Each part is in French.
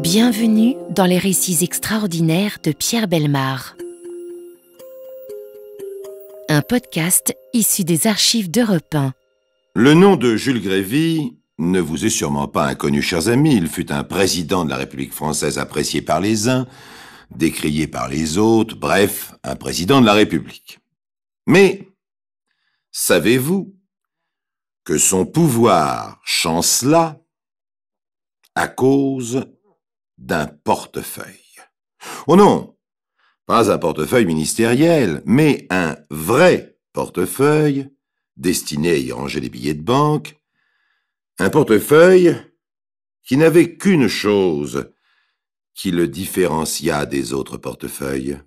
Bienvenue dans les récits extraordinaires de Pierre Bellemare. Un podcast issu des archives d'Europe 1. Le nom de Jules Grévy ne vous est sûrement pas inconnu, chers amis. Il fut un président de la République française apprécié par les uns, décrié par les autres, bref, un président de la République. Mais savez-vous que son pouvoir chancela à cause d'un portefeuille? Oh non, pas un portefeuille ministériel, mais un vrai portefeuille destiné à y ranger les billets de banque, un portefeuille qui n'avait qu'une chose qui le différencia des autres portefeuilles.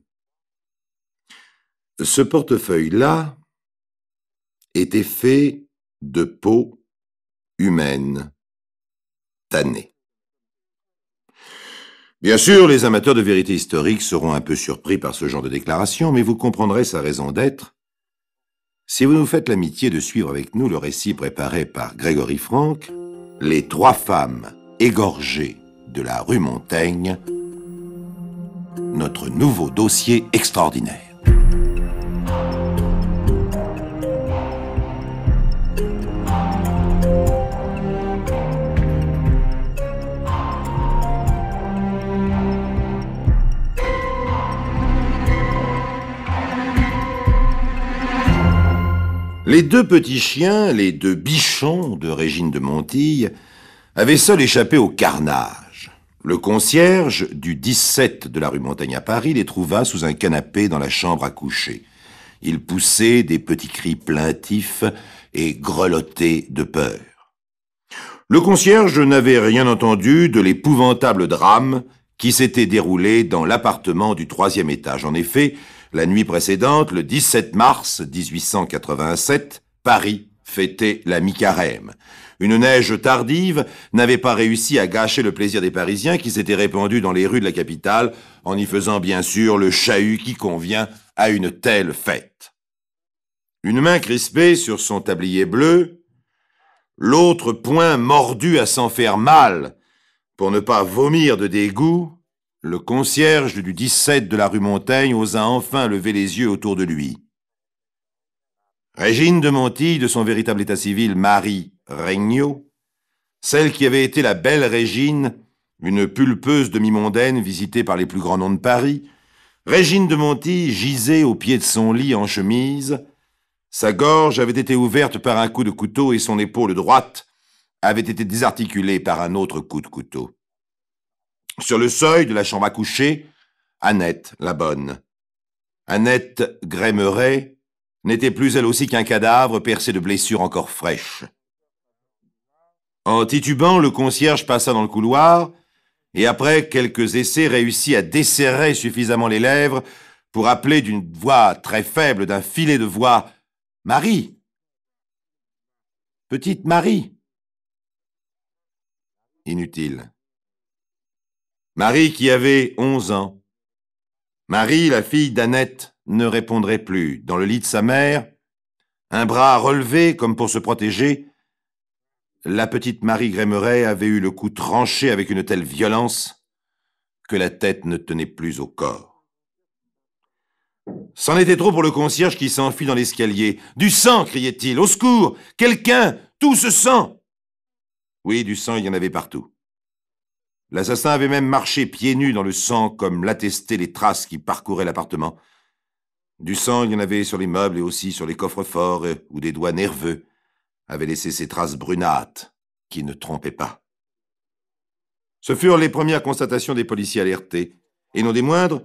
Ce portefeuille-là était fait de peau humaine tannée. Bien sûr, les amateurs de vérité historique seront un peu surpris par ce genre de déclaration, mais vous comprendrez sa raison d'être si vous nous faites l'amitié de suivre avec nous le récit préparé par Grégory Franck, Les 3 femmes égorgées de la rue Montaigne, notre nouveau dossier extraordinaire. Les 2 petits chiens, les 2 bichons de Régine de Montille, avaient seuls échappé au carnage. Le concierge du 17 de la rue Montaigne à Paris les trouva sous un canapé dans la chambre à coucher. Ils poussaient des petits cris plaintifs et grelottaient de peur. Le concierge n'avait rien entendu de l'épouvantable drame qui s'était déroulé dans l'appartement du 3e étage. En effet, la nuit précédente, le 17 mars 1887, Paris fêtait la mi-carême. Une neige tardive n'avait pas réussi à gâcher le plaisir des Parisiens qui s'étaient répandus dans les rues de la capitale en y faisant bien sûr le chahut qui convient à une telle fête. Une main crispée sur son tablier bleu, l'autre poing mordu à s'en faire mal pour ne pas vomir de dégoût, le concierge du 17 de la rue Montaigne osa enfin lever les yeux autour de lui. Régine de Montille, de son véritable état civil, Marie Regnault, celle qui avait été la belle Régine, une pulpeuse demi-mondaine visitée par les plus grands noms de Paris, Régine de Montille gisait au pied de son lit en chemise. Sa gorge avait été ouverte par un coup de couteau et son épaule droite avait été désarticulée par un autre coup de couteau. Sur le seuil de la chambre à coucher, Annette, la bonne. Annette Grémeret n'était plus elle aussi qu'un cadavre percé de blessures encore fraîches. En titubant, le concierge passa dans le couloir et après quelques essais réussit à desserrer suffisamment les lèvres pour appeler d'une voix très faible, d'un filet de voix, « Marie ! Petite Marie !» Inutile. Marie qui avait 11 ans. Marie, la fille d'Annette, ne répondrait plus. Dans le lit de sa mère, un bras relevé comme pour se protéger, la petite Marie Grémeret avait eu le cou tranché avec une telle violence que la tête ne tenait plus au corps. C'en était trop pour le concierge qui s'enfuit dans l'escalier. « Du sang !» criait-il. « Au secours ! Quelqu'un ! Tout ce sang !» Oui, du sang, il y en avait partout. L'assassin avait même marché pieds nus dans le sang, comme l'attestaient les traces qui parcouraient l'appartement. Du sang, il y en avait sur les meubles et aussi sur les coffres-forts, où des doigts nerveux avaient laissé ces traces brunâtres qui ne trompaient pas. Ce furent les premières constatations des policiers alertés, et non des moindres,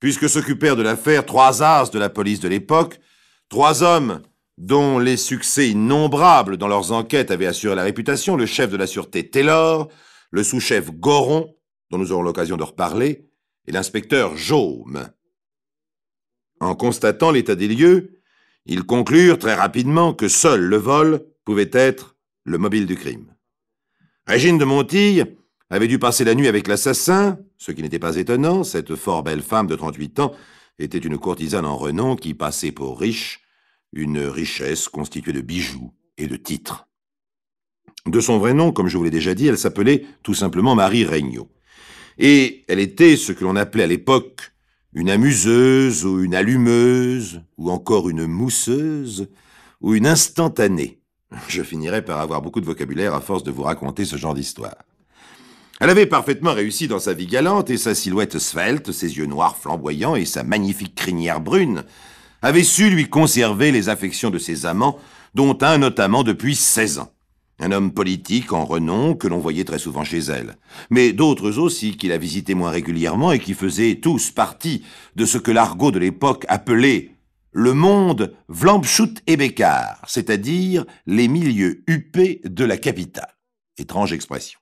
puisque s'occupèrent de l'affaire 3 as de la police de l'époque, 3 hommes dont les succès innombrables dans leurs enquêtes avaient assuré la réputation, le chef de la sûreté Taylor, le sous-chef Goron, dont nous aurons l'occasion de reparler, et l'inspecteur Jaume. En constatant l'état des lieux, ils conclurent très rapidement que seul le vol pouvait être le mobile du crime. Régine de Montille avait dû passer la nuit avec l'assassin, ce qui n'était pas étonnant, cette fort belle femme de 38 ans était une courtisane en renom qui passait pour riche, une richesse constituée de bijoux et de titres. De son vrai nom, comme je vous l'ai déjà dit, elle s'appelait tout simplement Marie Regnault. Et elle était ce que l'on appelait à l'époque une amuseuse ou une allumeuse, ou encore une mousseuse, ou une instantanée. Je finirai par avoir beaucoup de vocabulaire à force de vous raconter ce genre d'histoire. Elle avait parfaitement réussi dans sa vie galante, et sa silhouette svelte, ses yeux noirs flamboyants et sa magnifique crinière brune avaient su lui conserver les affections de ses amants, dont un notamment depuis 16 ans. Un homme politique en renom que l'on voyait très souvent chez elle, mais d'autres aussi qui la visitaient moins régulièrement et qui faisaient tous partie de ce que l'argot de l'époque appelait le monde Vlamschut et Bécard, c'est-à-dire les milieux huppés de la capitale. Étrange expression.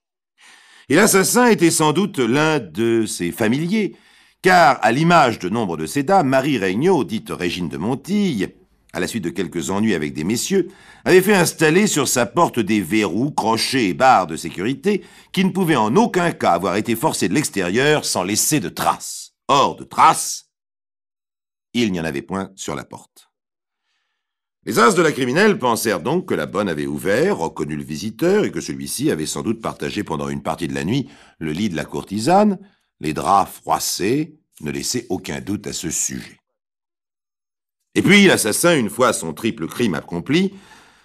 Et l'assassin était sans doute l'un de ses familiers, car, à l'image de nombre de ces dames, Marie Regnault, dite Régine de Montille, à la suite de quelques ennuis avec des messieurs, avait fait installer sur sa porte des verrous, crochets et barres de sécurité qui ne pouvaient en aucun cas avoir été forcés de l'extérieur sans laisser de traces. Or, de traces, il n'y en avait point sur la porte. Les as de la criminelle pensèrent donc que la bonne avait ouvert, reconnu le visiteur et que celui-ci avait sans doute partagé pendant une partie de la nuit le lit de la courtisane. Les draps froissés ne laissaient aucun doute à ce sujet. Et puis l'assassin, une fois son triple crime accompli,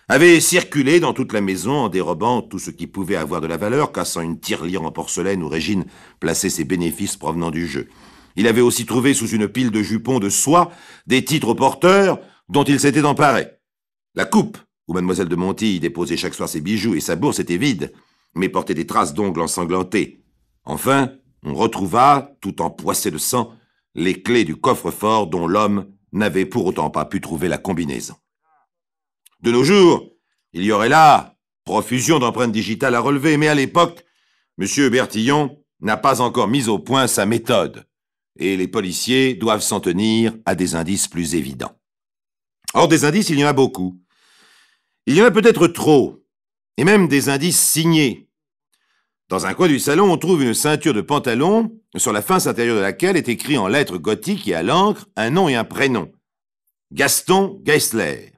avait circulé dans toute la maison en dérobant tout ce qui pouvait avoir de la valeur, cassant une tirelire en porcelaine où Régine plaçait ses bénéfices provenant du jeu. Il avait aussi trouvé sous une pile de jupons de soie des titres porteurs dont il s'était emparé. La coupe où mademoiselle de Montille déposait chaque soir ses bijoux et sa bourse était vide, mais portait des traces d'ongles ensanglantés. Enfin, on retrouva, tout empoissé de sang, les clés du coffre-fort dont l'homme n'avait pour autant pas pu trouver la combinaison. De nos jours, il y aurait là profusion d'empreintes digitales à relever, mais à l'époque, M. Bertillon n'a pas encore mis au point sa méthode, et les policiers doivent s'en tenir à des indices plus évidents. Or, des indices, il y en a beaucoup. Il y en a peut-être trop, et même des indices signés. Dans un coin du salon, on trouve une ceinture de pantalon sur la face intérieure de laquelle est écrit en lettres gothiques et à l'encre un nom et un prénom. Gaston Geisler.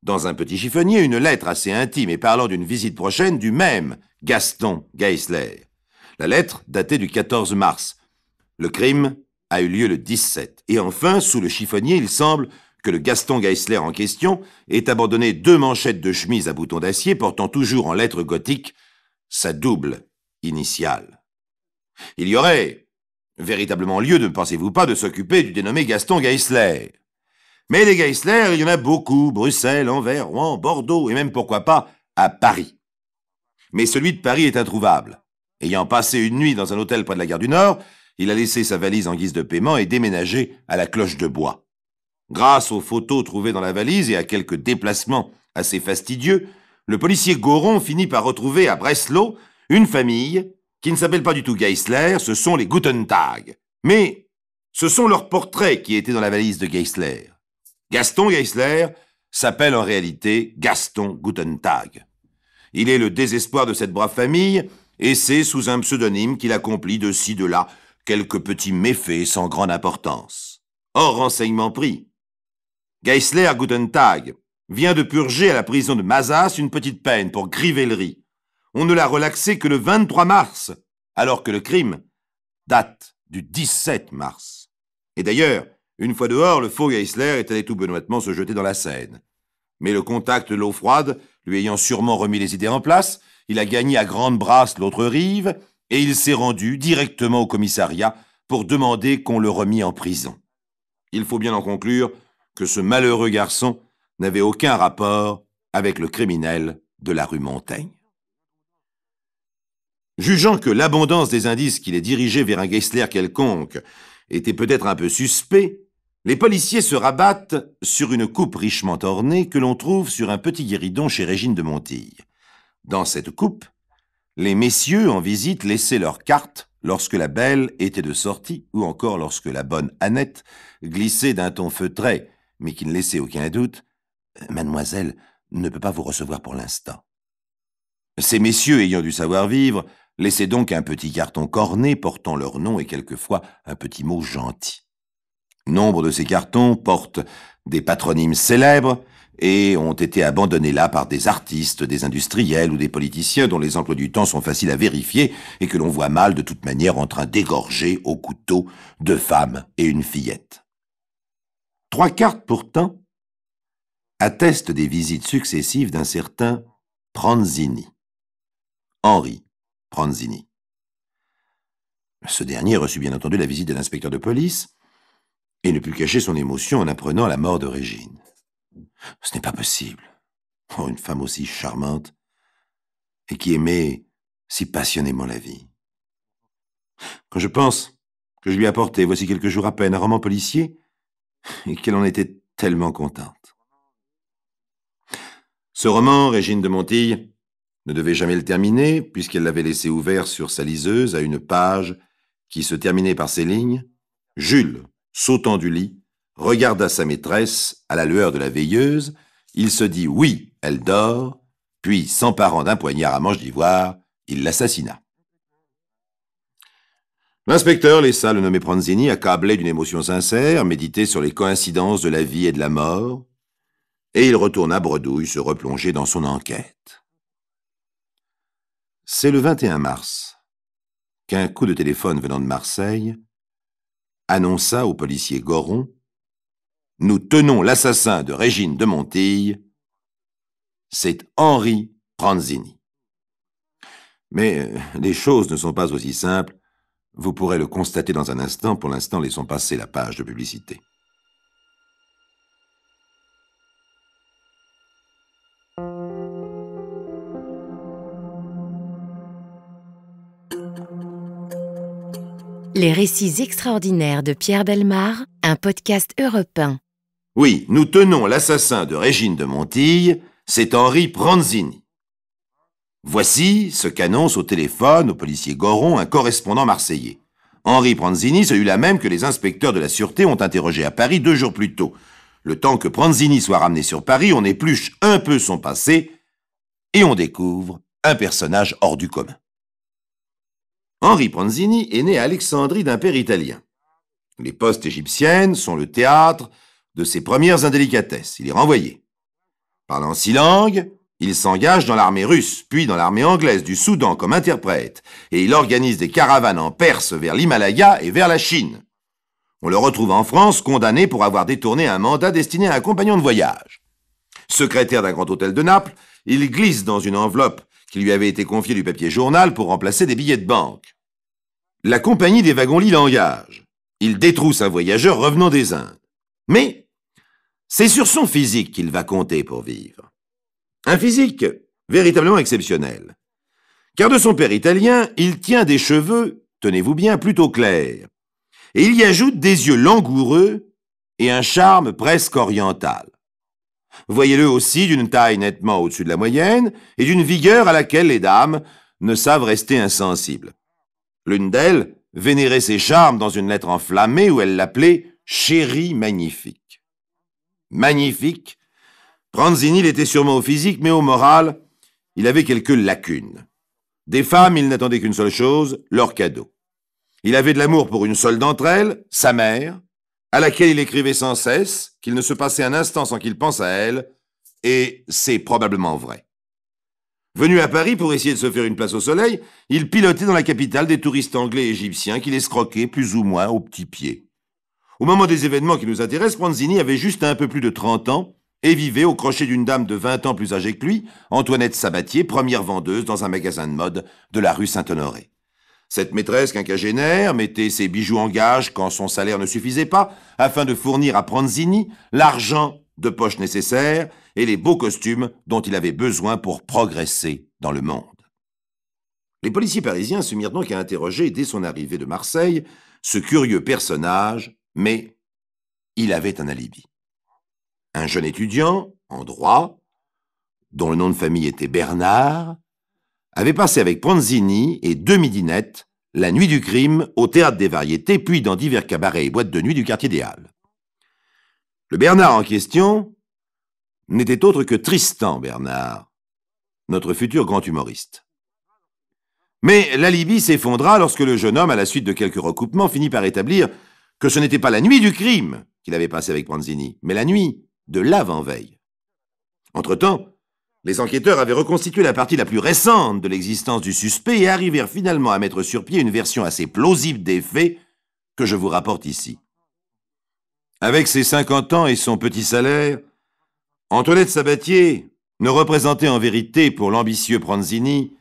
Dans un petit chiffonnier, une lettre assez intime et parlant d'une visite prochaine du même Gaston Geisler. La lettre datait du 14 mars. Le crime a eu lieu le 17. Et enfin, sous le chiffonnier, il semble que le Gaston Geisler en question ait abandonné 2 manchettes de chemise à boutons d'acier portant toujours en lettres gothiques sa double initiale. Il y aurait véritablement lieu, ne pensez-vous pas, de s'occuper du dénommé Gaston Geisler. Mais les Geisler, il y en a beaucoup, Bruxelles, Anvers, Rouen, Bordeaux, et même, pourquoi pas, à Paris. Mais celui de Paris est introuvable. Ayant passé une nuit dans un hôtel près de la gare du Nord, il a laissé sa valise en guise de paiement et déménagé à la Cloche de Bois. Grâce aux photos trouvées dans la valise et à quelques déplacements assez fastidieux, le policier Goron finit par retrouver à Breslau une famille qui ne s'appelle pas du tout Geisler, ce sont les Gutentag. Mais ce sont leurs portraits qui étaient dans la valise de Geisler. Gaston Geisler s'appelle en réalité Gaston Gutentag. Il est le désespoir de cette brave famille, et c'est sous un pseudonyme qu'il accomplit de ci, de là, quelques petits méfaits sans grande importance. Hors renseignement pris, Geisler Gutentag vient de purger à la prison de Mazas une petite peine pour grivellerie. On ne l'a relaxé que le 23 mars, alors que le crime date du 17 mars. Et d'ailleurs, une fois dehors, le faux Geisler est allé tout benoîtement se jeter dans la Seine. Mais le contact de l'eau froide, lui ayant sûrement remis les idées en place, il a gagné à grande brasse l'autre rive, et il s'est rendu directement au commissariat pour demander qu'on le remît en prison. Il faut bien en conclure que ce malheureux garçon n'avait aucun rapport avec le criminel de la rue Montaigne. Jugeant que l'abondance des indices qui les dirigeaient vers un Geisler quelconque était peut-être un peu suspect, les policiers se rabattent sur une coupe richement ornée que l'on trouve sur un petit guéridon chez Régine de Montille. Dans cette coupe, les messieurs en visite laissaient leurs cartes lorsque la belle était de sortie ou encore lorsque la bonne Annette glissait d'un ton feutré, mais qui ne laissait aucun doute « Mademoiselle ne peut pas vous recevoir pour l'instant ». Ces messieurs ayant du savoir-vivre laissaient donc un petit carton corné portant leur nom et quelquefois un petit mot gentil. Nombre de ces cartons portent des patronymes célèbres et ont été abandonnés là par des artistes, des industriels ou des politiciens dont les emplois du temps sont faciles à vérifier et que l'on voit mal de toute manière en train d'égorger au couteau 2 femmes et une fillette. 3 cartes pourtant attestent des visites successives d'un certain Pranzini, Henri Pranzini. Ce dernier reçut bien entendu la visite de l'inspecteur de police et ne put cacher son émotion en apprenant la mort de Régine. Ce n'est pas possible. Oh, une femme aussi charmante et qui aimait si passionnément la vie. Quand je pense que je lui ai apporté, voici quelques jours à peine, un roman policier et qu'elle en était tellement contente. Ce roman, Régine de Montille, ne devait jamais le terminer puisqu'elle l'avait laissé ouvert sur sa liseuse à une page qui se terminait par ces lignes. Jules, sautant du lit, regarda sa maîtresse à la lueur de la veilleuse. Il se dit « oui, elle dort », puis, s'emparant d'un poignard à manche d'ivoire, il l'assassina. L'inspecteur laissa le nommé Pranzini accablé d'une émotion sincère, méditer sur les coïncidences de la vie et de la mort, et il retourna bredouille se replonger dans son enquête. C'est le 21 mars qu'un coup de téléphone venant de Marseille annonça au policier Goron « Nous tenons l'assassin de Régine de Montille, c'est Henri Pranzini. » Mais les choses ne sont pas aussi simples. Vous pourrez le constater dans un instant. Pour l'instant, laissons passer la page de publicité. Les récits extraordinaires de Pierre Bellemare, un podcast Europe 1. Oui, nous tenons l'assassin de Régine de Montille, c'est Henri Pranzini. Voici ce qu'annonce au téléphone au policier Goron un correspondant marseillais. Henri Pranzini, celui-là même que les inspecteurs de la sûreté ont interrogé à Paris 2 jours plus tôt. Le temps que Pranzini soit ramené sur Paris, on épluche un peu son passé et on découvre un personnage hors du commun. Henri Pranzini est né à Alexandrie d'un père italien. Les postes égyptiennes sont le théâtre de ses premières indélicatesses. Il est renvoyé. Parlant 6 langues, il s'engage dans l'armée russe, puis dans l'armée anglaise du Soudan comme interprète, et il organise des caravanes en Perse vers l'Himalaya et vers la Chine. On le retrouve en France condamné pour avoir détourné un mandat destiné à un compagnon de voyage. Secrétaire d'un grand hôtel de Naples, il glisse dans une enveloppe qui lui avait été confiée du papier journal pour remplacer des billets de banque. La compagnie des wagons-lits l'engage. Il détrousse un voyageur revenant des Indes. Mais c'est sur son physique qu'il va compter pour vivre. Un physique véritablement exceptionnel. Car de son père italien, il tient des cheveux, tenez-vous bien, plutôt clairs. Et il y ajoute des yeux langoureux et un charme presque oriental. Voyez-le aussi d'une taille nettement au-dessus de la moyenne et d'une vigueur à laquelle les dames ne savent rester insensibles. L'une d'elles vénérait ses charmes dans une lettre enflammée où elle l'appelait « chérie magnifique ». Magnifique, Pranzini l'était sûrement au physique, mais au moral, il avait quelques lacunes. Des femmes, il n'attendait qu'une seule chose, leur cadeau. Il avait de l'amour pour une seule d'entre elles, sa mère, à laquelle il écrivait sans cesse, qu'il ne se passait un instant sans qu'il pense à elle, et c'est probablement vrai. Venu à Paris pour essayer de se faire une place au soleil, il pilotait dans la capitale des touristes anglais et égyptiens qui l'escroquaient plus ou moins au petit pied. Au moment des événements qui nous intéressent, Pranzini avait juste un peu plus de 30 ans et vivait au crochet d'une dame de 20 ans plus âgée que lui, Antoinette Sabatier, première vendeuse dans un magasin de mode de la rue Saint-Honoré. Cette maîtresse quinquagénaire mettait ses bijoux en gage quand son salaire ne suffisait pas, afin de fournir à Pranzini l'argent de poche nécessaire et les beaux costumes dont il avait besoin pour progresser dans le monde. Les policiers parisiens se mirent donc à interroger dès son arrivée de Marseille ce curieux personnage, mais il avait un alibi. Un jeune étudiant, en droit, dont le nom de famille était Bernard, avait passé avec Pranzini et 2 midinettes la nuit du crime au Théâtre des Variétés, puis dans divers cabarets et boîtes de nuit du quartier des Halles. Le Bernard en question n'était autre que Tristan Bernard, notre futur grand humoriste. Mais l'alibi s'effondra lorsque le jeune homme, à la suite de quelques recoupements, finit par établir que ce n'était pas la nuit du crime qu'il avait passé avec Pranzini, mais la nuit de l'avant-veille. Entre-temps, les enquêteurs avaient reconstitué la partie la plus récente de l'existence du suspect et arrivèrent finalement à mettre sur pied une version assez plausible des faits que je vous rapporte ici. Avec ses 50 ans et son petit salaire, Antoinette Sabatier ne représentait en vérité pour l'ambitieux Pranzini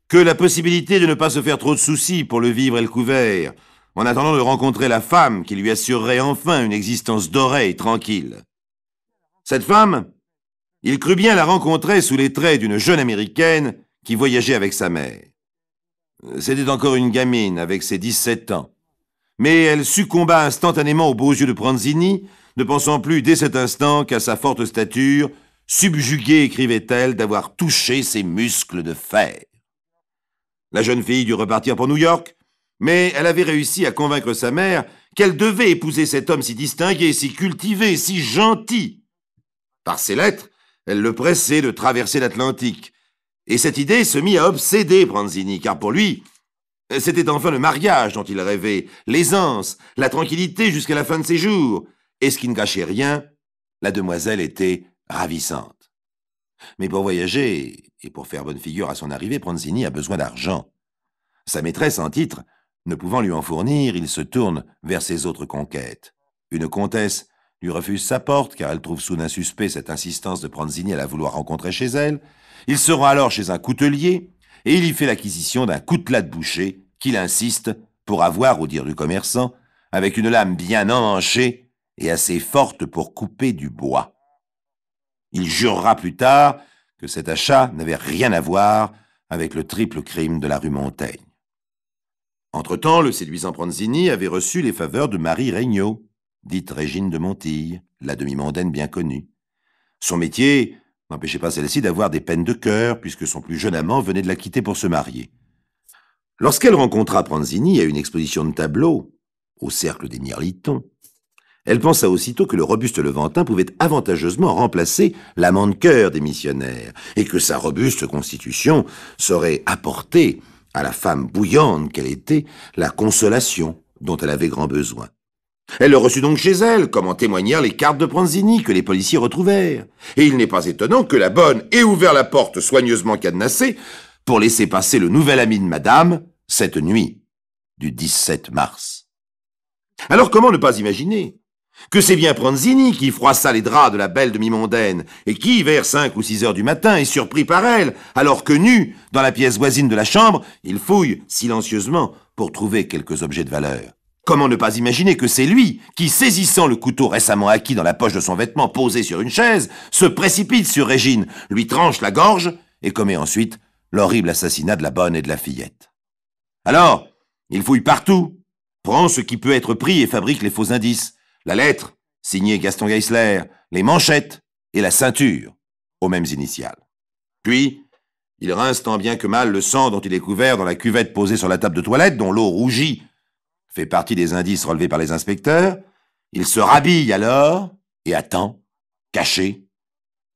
que la possibilité de ne pas se faire trop de soucis pour le vivre et le couvert, en attendant de rencontrer la femme qui lui assurerait enfin une existence dorée et tranquille. Cette femme, il crut bien la rencontrer sous les traits d'une jeune Américaine qui voyageait avec sa mère. C'était encore une gamine avec ses 17 ans, mais elle succomba instantanément aux beaux yeux de Pranzini, ne pensant plus dès cet instant qu'à sa forte stature, subjuguée, écrivait-elle, d'avoir touché ses muscles de fer. La jeune fille dut repartir pour New York, mais elle avait réussi à convaincre sa mère qu'elle devait épouser cet homme si distingué, si cultivé, si gentil. Par ses lettres, elle le pressait de traverser l'Atlantique. Et cette idée se mit à obséder Pranzini, car pour lui, c'était enfin le mariage dont il rêvait, l'aisance, la tranquillité jusqu'à la fin de ses jours. Et ce qui ne gâchait rien, la demoiselle était ravissante. Mais pour voyager et pour faire bonne figure à son arrivée, Pranzini a besoin d'argent. Sa maîtresse en titre, ne pouvant lui en fournir, il se tourne vers ses autres conquêtes. Une comtesse lui refuse sa porte, car elle trouve soudain suspect cette insistance de Pranzini à la vouloir rencontrer chez elle. Il se rend alors chez un coutelier, et il y fait l'acquisition d'un coutelas de boucher, qu'il insiste pour avoir, au dire du commerçant, avec une lame bien emmanchée et assez forte pour couper du bois. Il jurera plus tard que cet achat n'avait rien à voir avec le triple crime de la rue Montaigne. Entre-temps, le séduisant Pranzini avait reçu les faveurs de Marie Regnault, dite Régine de Montille, la demi-mondaine bien connue. Son métier n'empêchait pas celle-ci d'avoir des peines de cœur, puisque son plus jeune amant venait de la quitter pour se marier. Lorsqu'elle rencontra Pranzini à une exposition de tableaux, au Cercle des Mirlitons, elle pensa aussitôt que le robuste Levantin pouvait avantageusement remplacer l'amant de cœur des missionnaires, et que sa robuste constitution saurait apporter à la femme bouillante qu'elle était la consolation dont elle avait grand besoin. Elle le reçut donc chez elle, comme en témoignèrent les cartes de Pranzini que les policiers retrouvèrent. Et il n'est pas étonnant que la bonne ait ouvert la porte soigneusement cadenassée pour laisser passer le nouvel ami de madame cette nuit du 17 mars. Alors comment ne pas imaginer que c'est bien Pranzini qui froissa les draps de la belle demi-mondaine et qui, vers 5 ou 6 heures du matin, est surpris par elle, alors que nu, dans la pièce voisine de la chambre, il fouille silencieusement pour trouver quelques objets de valeur. Comment ne pas imaginer que c'est lui qui, saisissant le couteau récemment acquis dans la poche de son vêtement posé sur une chaise, se précipite sur Régine, lui tranche la gorge et commet ensuite l'horrible assassinat de la bonne et de la fillette. Alors, il fouille partout, prend ce qui peut être pris et fabrique les faux indices. La lettre, signée Gaston Geisler, les manchettes et la ceinture, aux mêmes initiales. Puis, il rince tant bien que mal le sang dont il est couvert dans la cuvette posée sur la table de toilette, dont l'eau rougie fait partie des indices relevés par les inspecteurs. Il se rhabille alors et attend, caché,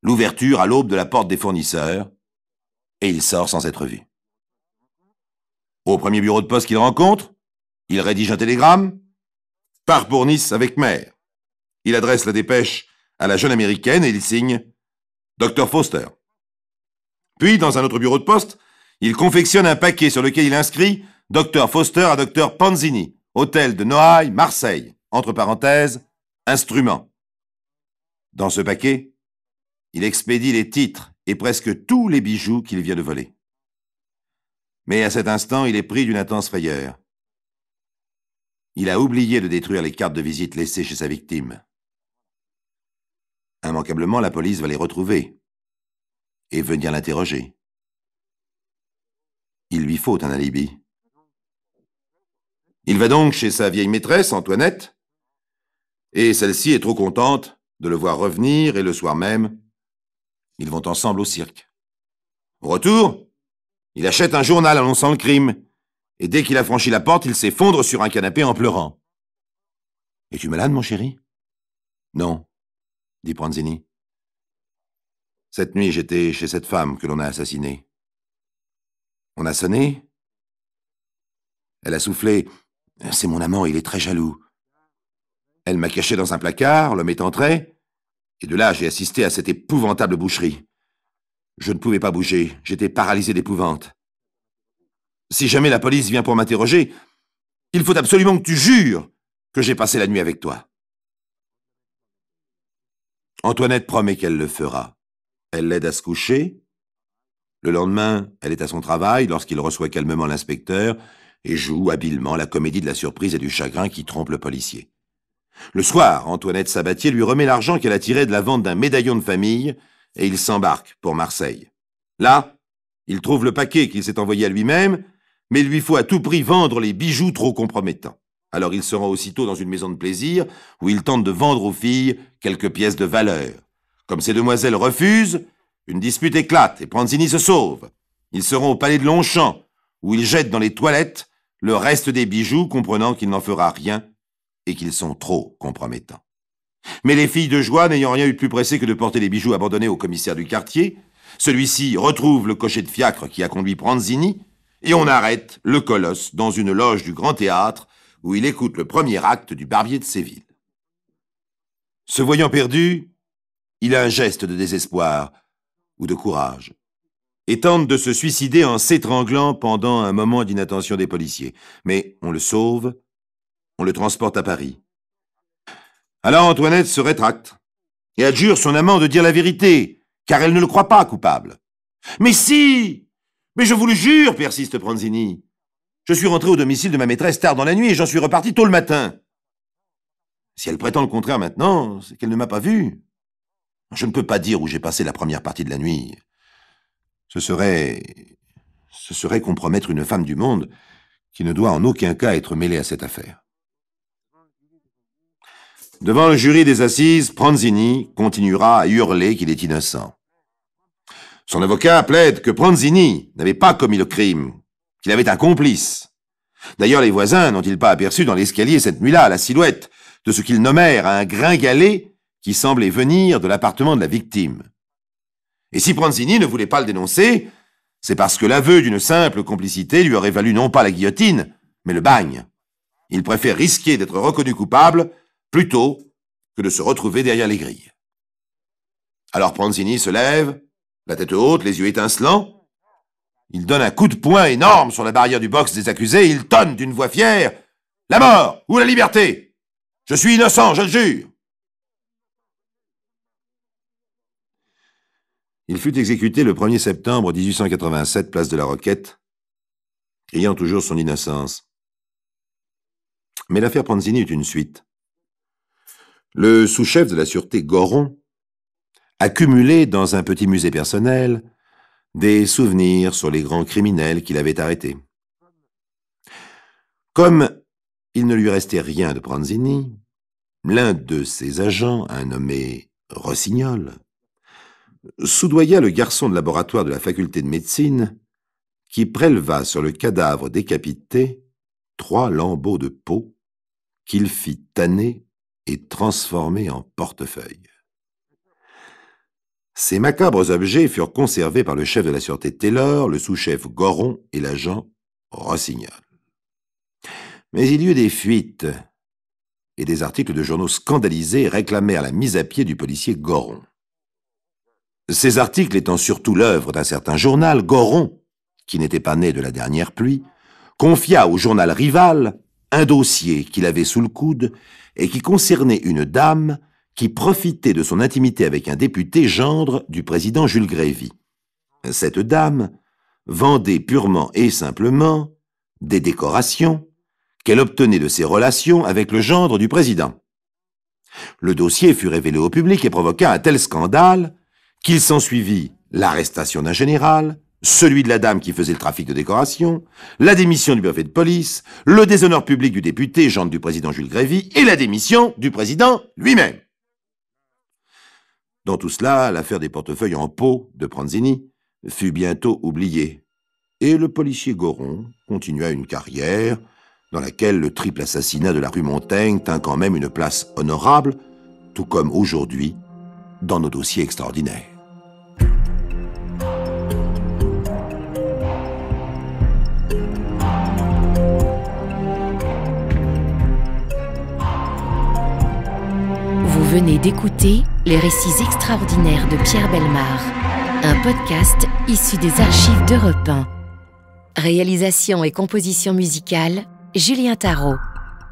l'ouverture à l'aube de la porte des fournisseurs, et il sort sans être vu. Au premier bureau de poste qu'il rencontre, il rédige un télégramme, part pour Nice avec mère. Il adresse la dépêche à la jeune Américaine et il signe « Dr Foster ». Puis, dans un autre bureau de poste, il confectionne un paquet sur lequel il inscrit « Dr Foster à Dr Pranzini, hôtel de Noailles, Marseille, entre parenthèses, instrument ». Dans ce paquet, il expédie les titres et presque tous les bijoux qu'il vient de voler. Mais à cet instant, il est pris d'une intense frayeur. Il a oublié de détruire les cartes de visite laissées chez sa victime. Immanquablement, la police va les retrouver et venir l'interroger. Il lui faut un alibi. Il va donc chez sa vieille maîtresse, Antoinette, et celle-ci est trop contente de le voir revenir et le soir même, ils vont ensemble au cirque. Au retour, il achète un journal annonçant le crime, et dès qu'il a franchi la porte, il s'effondre sur un canapé en pleurant. « Es-tu malade, mon chéri ?»« Non, » dit Pranzini. « Cette nuit, j'étais chez cette femme que l'on a assassinée. On a sonné. Elle a soufflé. « C'est mon amant, il est très jaloux. » Elle m'a caché dans un placard, l'homme est entré. Et de là, j'ai assisté à cette épouvantable boucherie. Je ne pouvais pas bouger, j'étais paralysé d'épouvante. Si jamais la police vient pour m'interroger, il faut absolument que tu jures que j'ai passé la nuit avec toi. » Antoinette promet qu'elle le fera. Elle l'aide à se coucher. Le lendemain, elle est à son travail lorsqu'il reçoit calmement l'inspecteur et joue habilement la comédie de la surprise et du chagrin qui trompe le policier. Le soir, Antoinette Sabatier lui remet l'argent qu'elle a tiré de la vente d'un médaillon de famille et il s'embarque pour Marseille. Là, il trouve le paquet qu'il s'est envoyé à lui-même, mais il lui faut à tout prix vendre les bijoux trop compromettants. Alors il se rend aussitôt dans une maison de plaisir où il tente de vendre aux filles quelques pièces de valeur. Comme ces demoiselles refusent, une dispute éclate et Pranzini se sauve. Ils seront au palais de Longchamp, où il jette dans les toilettes le reste des bijoux, comprenant qu'il n'en fera rien et qu'ils sont trop compromettants. Mais les filles de joie, n'ayant rien eu de plus pressé que de porter les bijoux abandonnés au commissaire du quartier, celui-ci retrouve le cocher de fiacre qui a conduit Pranzini, et on arrête le colosse dans une loge du Grand Théâtre où il écoute le premier acte du Barbier de Séville. Se voyant perdu, il a un geste de désespoir ou de courage, et tente de se suicider en s'étranglant pendant un moment d'inattention des policiers. Mais on le sauve, on le transporte à Paris. Alors Antoinette se rétracte et adjure son amant de dire la vérité, car elle ne le croit pas coupable. « Mais si! Mais je vous le jure, persiste Pranzini. Je suis rentré au domicile de ma maîtresse tard dans la nuit et j'en suis reparti tôt le matin. Si elle prétend le contraire maintenant, c'est qu'elle ne m'a pas vu. Je ne peux pas dire où j'ai passé la première partie de la nuit. Ce serait compromettre une femme du monde qui ne doit en aucun cas être mêlée à cette affaire. » Devant le jury des assises, Pranzini continuera à hurler qu'il est innocent. Son avocat plaide que Pranzini n'avait pas commis le crime, qu'il avait un complice. D'ailleurs, les voisins n'ont-ils pas aperçu dans l'escalier cette nuit-là la silhouette de ce qu'ils nommèrent un gringalet qui semblait venir de l'appartement de la victime. Et si Pranzini ne voulait pas le dénoncer, c'est parce que l'aveu d'une simple complicité lui aurait valu non pas la guillotine, mais le bagne. Il préfère risquer d'être reconnu coupable plutôt que de se retrouver derrière les grilles. Alors Pranzini se lève, la tête haute, les yeux étincelants. Il donne un coup de poing énorme sur la barrière du box des accusés et il tonne d'une voix fière « La mort ou la liberté! Je suis innocent, je le jure !» Il fut exécuté le 1er septembre 1887, place de la Roquette, criant toujours son innocence. Mais l'affaire Pranzini eut une suite. Le sous-chef de la sûreté Goron accumulait dans un petit musée personnel des souvenirs sur les grands criminels qu'il avait arrêtés. Comme il ne lui restait rien de Pranzini, l'un de ses agents, un nommé Rossignol, soudoya le garçon de laboratoire de la faculté de médecine qui préleva sur le cadavre décapité 3 lambeaux de peau qu'il fit tanner et transformer en portefeuille. Ces macabres objets furent conservés par le chef de la sûreté Taylor, le sous-chef Goron et l'agent Rossignol. Mais il y eut des fuites, et des articles de journaux scandalisés réclamèrent la mise à pied du policier Goron. Ces articles étant surtout l'œuvre d'un certain journal, Goron, qui n'était pas né de la dernière pluie, confia au journal rival un dossier qu'il avait sous le coude et qui concernait une dame qui profitait de son intimité avec un député gendre du président Jules Grévy. Cette dame vendait purement et simplement des décorations qu'elle obtenait de ses relations avec le gendre du président. Le dossier fut révélé au public et provoqua un tel scandale qu'il s'ensuivit l'arrestation d'un général, celui de la dame qui faisait le trafic de décorations, la démission du préfet de police, le déshonneur public du député, gendre du président Jules Grévy, et la démission du président lui-même. Dans tout cela, l'affaire des portefeuilles en peau de Pranzini fut bientôt oubliée, et le policier Goron continua une carrière dans laquelle le triple assassinat de la rue Montaigne tint quand même une place honorable, tout comme aujourd'hui dans nos dossiers extraordinaires. Vous venez d'écouter Les récits extraordinaires de Pierre Bellemare, un podcast issu des archives d'Europe 1. Réalisation et composition musicale, Julien Tarot.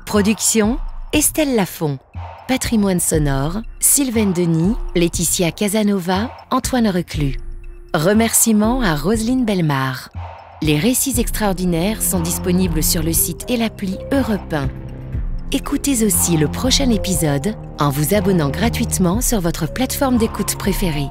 Production, Estelle Lafont. Patrimoine sonore, Sylvaine Denis, Laetitia Casanova, Antoine Reclus. Remerciements à Roselyne Bellemare. Les récits extraordinaires sont disponibles sur le site et l'appli Europe 1. Écoutez aussi le prochain épisode en vous abonnant gratuitement sur votre plateforme d'écoute préférée.